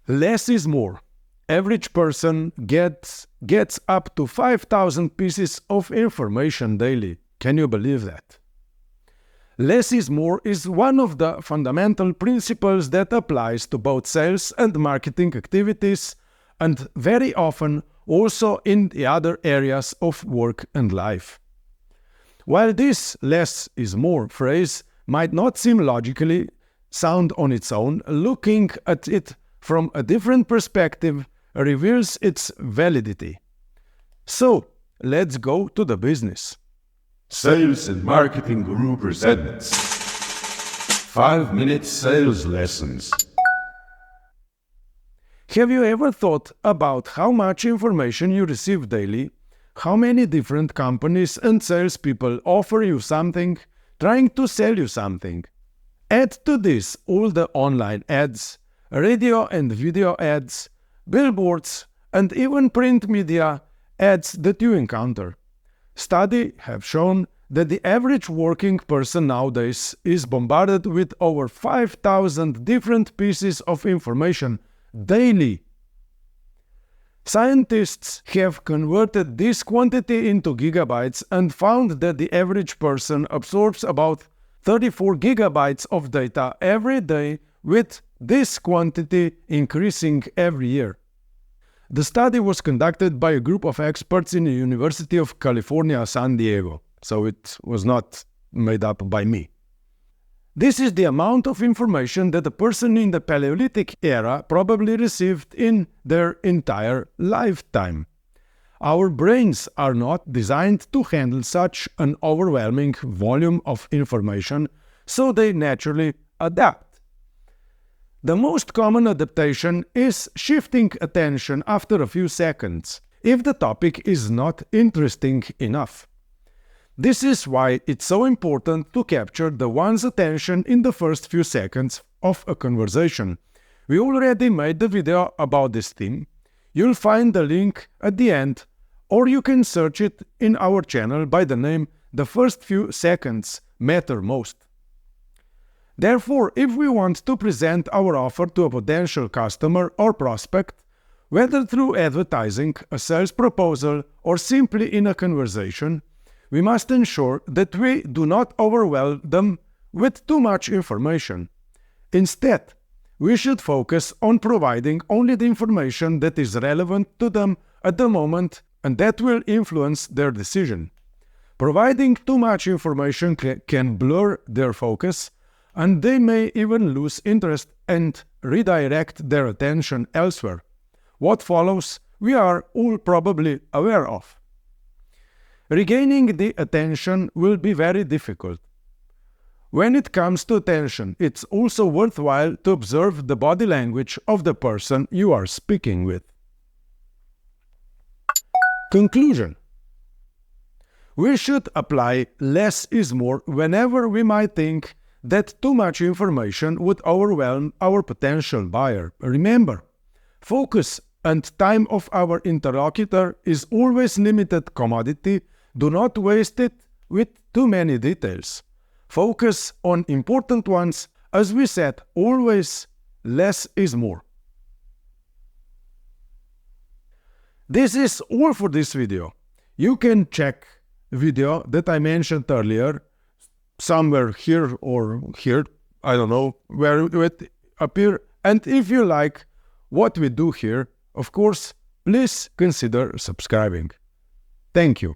Less is more. Average person gets up to 5,000 pieces of information daily. Can you believe that? Less is more is one of the fundamental principles that applies to both sales and marketing activities, and very often also in the other areas of work and life. While this less is more phrase might not seem logically sound on its own, looking at it from a different perspective reveals its validity. So, let's go to the business. Sales and Marketing Guru presents 5-minute sales lessons. Have you ever thought about how much information you receive daily? How many different companies and salespeople offer you something, trying to sell you something? Add to this all the online ads, radio and video ads, billboards, and even print media ads that you encounter. Studies have shown that the average working person nowadays is bombarded with over 5,000 different pieces of information daily. Scientists have converted this quantity into gigabytes and found that the average person absorbs about 34 gigabytes of data every day, with this quantity increasing every year. The study was conducted by a group of experts in the University of California, San Diego, so it was not made up by me. This is the amount of information that a person in the Paleolithic era probably received in their entire lifetime. Our brains are not designed to handle such an overwhelming volume of information, so they naturally adapt. The most common adaptation is shifting attention after a few seconds, if the topic is not interesting enough. This is why it's so important to capture the one's attention in the first few seconds of a conversation. We already made the video about this theme. You'll find the link at the end, or you can search it in our channel by the name "The First Few Seconds Matter Most." Therefore, if we want to present our offer to a potential customer or prospect, whether through advertising, a sales proposal, or simply in a conversation, we must ensure that we do not overwhelm them with too much information. Instead, we should focus on providing only the information that is relevant to them at the moment and that will influence their decision. Providing too much information can blur their focus, and they may even lose interest and redirect their attention elsewhere. What follows, we are all probably aware of. Regaining the attention will be very difficult. When it comes to attention, it's also worthwhile to observe the body language of the person you are speaking with. Conclusion. We should apply less is more whenever we might think that too much information would overwhelm our potential buyer. Remember, focus and time of our interlocutor is always limited commodity. Do not waste it with too many details. Focus on important ones. As we said, always less is more. This is all for this video. You can check the video that I mentioned earlier, somewhere here or here, I don't know where it would appear. And if you like what we do here, of course, please consider subscribing. Thank you.